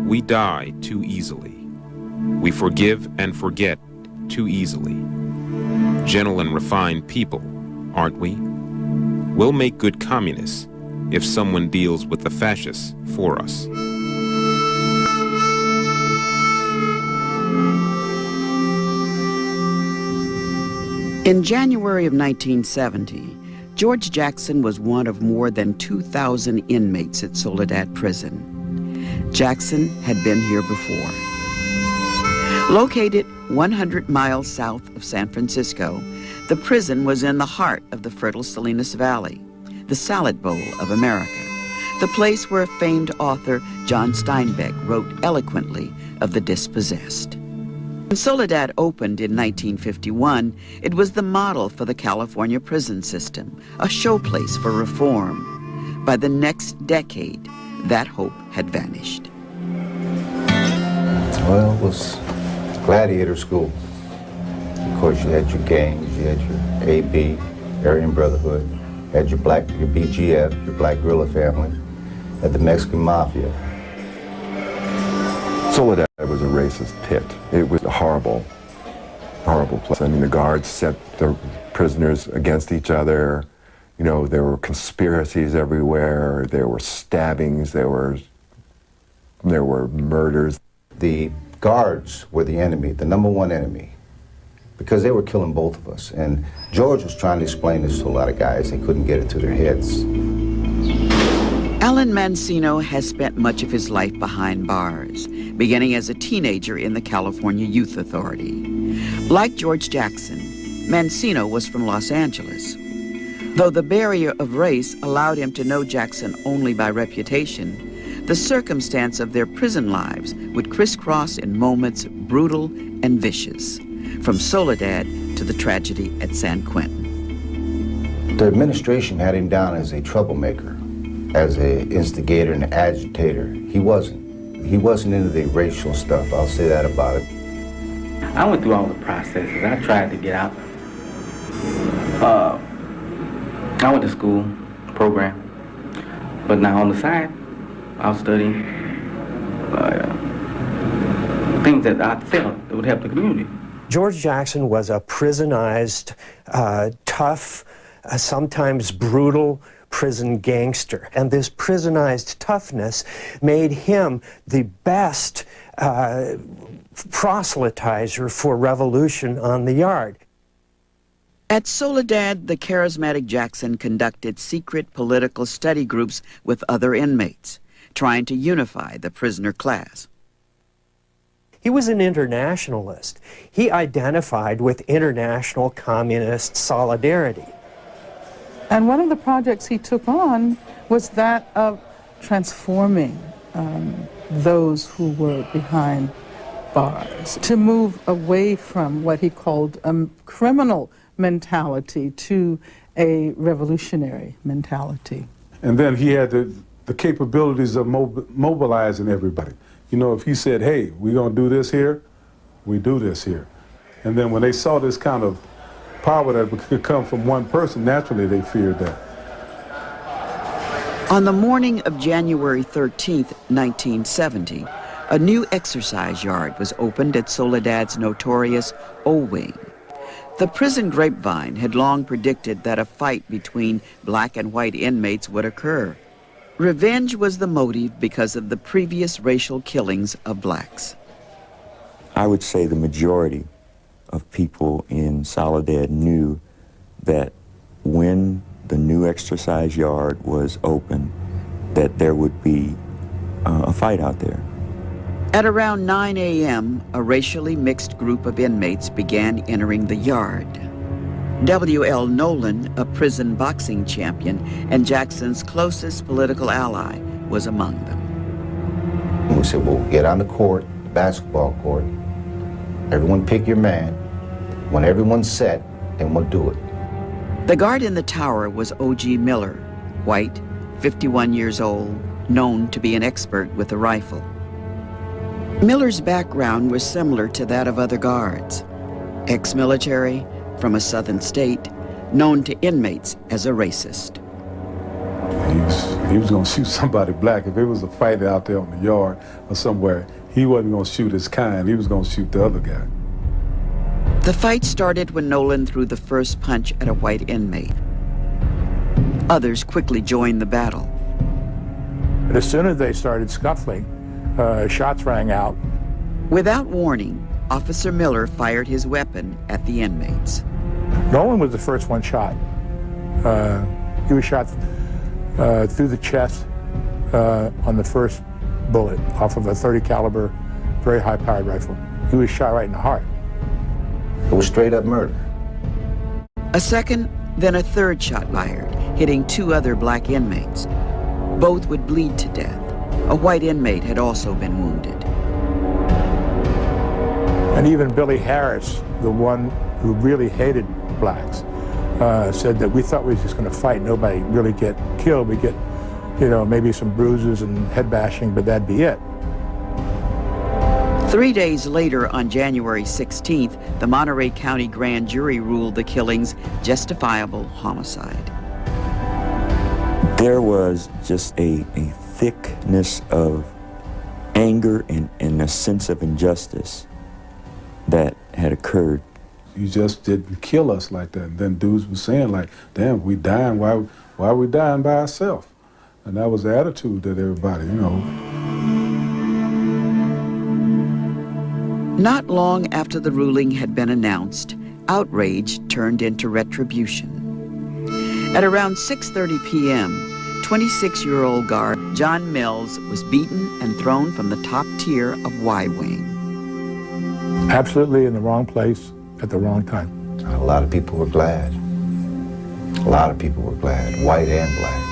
We die too easily. We forgive and forget too easily. Gentle and refined people, aren't we? We'll make good communists if someone deals with the fascists for us. In January of 1970, George Jackson was one of more than 2,000 inmates at Soledad Prison. Jackson had been here before. Located 100 miles south of San Francisco, the prison was in the heart of the fertile Salinas Valley, the Salad Bowl of America, the place where famed author John Steinbeck wrote eloquently of the dispossessed. When Soledad opened in 1951, it was the model for the California prison system, a showplace for reform. By the next decade, that hope had vanished. Well, it was gladiator school. Of course, you had your gangs, you had your AB, Aryan Brotherhood, you had your BGF, your Black Guerrilla Family, you had the Mexican Mafia. Soledad was a racist pit. It was a horrible, horrible place. I mean, the guards set the prisoners against each other. You know, there were conspiracies everywhere. There were stabbings. There were murders. The guards were the enemy, the number one enemy, because they were killing both of us. And George was trying to explain this to a lot of guys. They couldn't get it to their heads. Alan Mancino has spent much of his life behind bars, beginning as a teenager in the California Youth Authority. Like George Jackson, Mancino was from Los Angeles. Though the barrier of race allowed him to know Jackson only by reputation, the circumstance of their prison lives would crisscross in moments brutal and vicious, from Soledad to the tragedy at San Quentin. The administration had him down as a troublemaker, as an instigator and agitator. He wasn't. He wasn't into the racial stuff, I'll say that about it. I went through all the processes. I tried to get out. I went to school, program, but now on the side, I was studying things that I felt that would help the community. George Jackson was a prisonized, tough, sometimes brutal prison gangster. And this prisonized toughness made him the best proselytizer for revolution on the yard. At Soledad, the charismatic Jackson conducted secret political study groups with other inmates, trying to unify the prisoner class. He was an internationalist. He identified with international communist solidarity. And one of the projects he took on was that of transforming those who were behind bars, to move away from what he called a criminal mentality to a revolutionary mentality. And then he had the capabilities of mobilizing everybody. You know, if he said, hey, we're going to do this here, we do this here. And then when they saw this kind of power that could come from one person, naturally they feared that. On the morning of January 13th, 1970, a new exercise yard was opened at Soledad's notorious O-Wing. The prison grapevine had long predicted that a fight between black and white inmates would occur. Revenge was the motive because of the previous racial killings of blacks. I would say the majority of people in Soledad knew that when the new exercise yard was open, that there would be a fight out there. At around 9 a.m., a racially mixed group of inmates began entering the yard. W.L. Nolan, a prison boxing champion and Jackson's closest political ally, was among them. And we said, well, get on the court, the basketball court. Everyone pick your man. When everyone's set, then we'll do it. The guard in the tower was O.G. Miller, white, 51 years old, known to be an expert with a rifle. Miller's background was similar to that of other guards. Ex-military, from a southern state, known to inmates as a racist. He was going to shoot somebody black. If it was a fight out there on the yard or somewhere, he wasn't going to shoot his kind. He was going to shoot the other guy. The fight started when Nolan threw the first punch at a white inmate. Others quickly joined the battle. But as soon as they started scuffling, shots rang out. Without warning, Officer Miller fired his weapon at the inmates. Nolan was the first one shot. He was shot through the chest on the first bullet off of a .30 caliber, very high-powered rifle. He was shot right in the heart. It was straight up murder. A second, then a third shot fired, hitting 2 other black inmates. Both would bleed to death. A white inmate had also been wounded. And even Billy Harris, the one who really hated blacks, said that we thought we were just going to fight, nobody really get killed. We get, maybe some bruises and head bashing, but that'd be it. 3 days later, on January 16th, the Monterey County Grand Jury ruled the killings justifiable homicide. There was just a thickness of anger and a sense of injustice that had occurred. You just didn't kill us like that. And then dudes were saying like, damn, we dying, why are we dying by ourselves? And that was the attitude that everybody, Not long after the ruling had been announced, outrage turned into retribution. At around 6:30 p.m., 26-year-old guard John Mills was beaten and thrown from the top tier of Y Wing. Absolutely in the wrong place at the wrong time. A lot of people were glad. A lot of people were glad, white and black.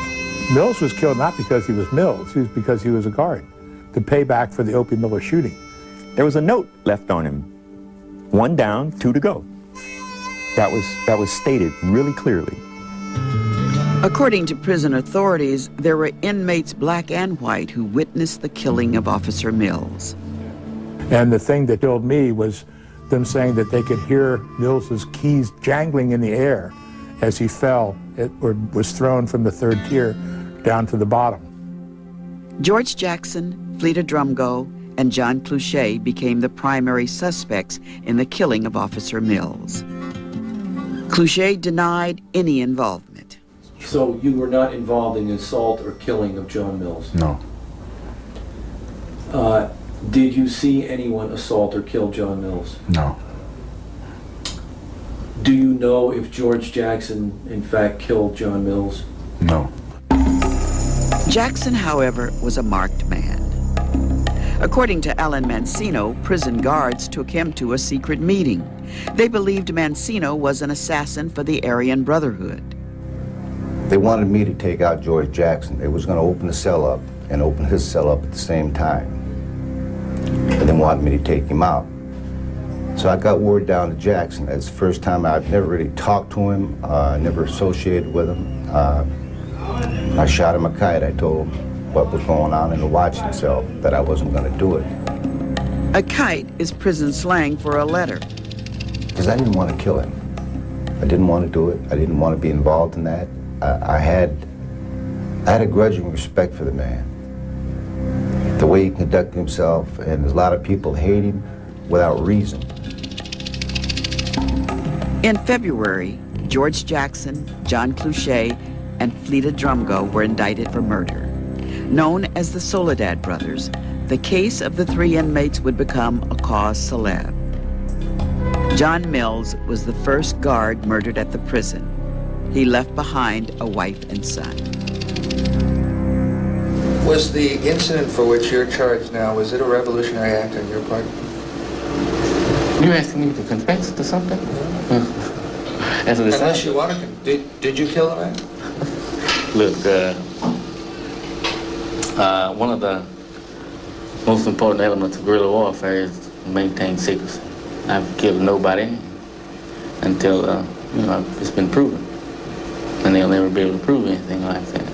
Mills was killed not because he was Mills, it was because he was a guard, to pay back for the Opie Miller shooting. There was a note left on him. 1 down, 2 to go. That was stated really clearly. According to prison authorities, there were inmates black and white who witnessed the killing of Officer Mills. And the thing that killed me was them saying that they could hear Mills's keys jangling in the air as he fell or was thrown from the 3rd tier down to the bottom. George Jackson, Fleta Drumgo, and John Clouchet became the primary suspects in the killing of Officer Mills. Clouchet denied any involvement. So you were not involved in the assault or killing of John Mills? No. Did you see anyone assault or kill John Mills? No. Do you know if George Jackson, in fact, killed John Mills? No. Jackson, however, was a marked man. According to Alan Mancino, prison guards took him to a secret meeting. They believed Mancino was an assassin for the Aryan Brotherhood. They wanted me to take out George Jackson. They was going to open the cell up and open his cell up at the same time. And they wanted me to take him out. So I got word down to Jackson. That's the first time I've never really talked to him, never associated with him. I shot him a kite. I told him what was going on in the watching cell, that I wasn't going to do it. A kite is prison slang for a letter. Because I didn't want to kill him. I didn't want to do it. I didn't want to be involved in that. I had a grudging respect for the man. The way he conducted himself, and a lot of people hate him without reason. In February, George Jackson, John Clouchet, and Fleta Drumgo were indicted for murder. Known as the Soledad brothers, the case of the 3 inmates would become a cause célèbre. John Mills was the first guard murdered at the prison. He left behind a wife and son. Was the incident for which you're charged now, was it a revolutionary act on your part? You asking me to confess to something? As an Unless you want to, did you kill the man? Look, one of the most important elements of guerrilla warfare is to maintain secrecy. I've killed nobody until, it's been proven. And they'll never be able to prove anything like that.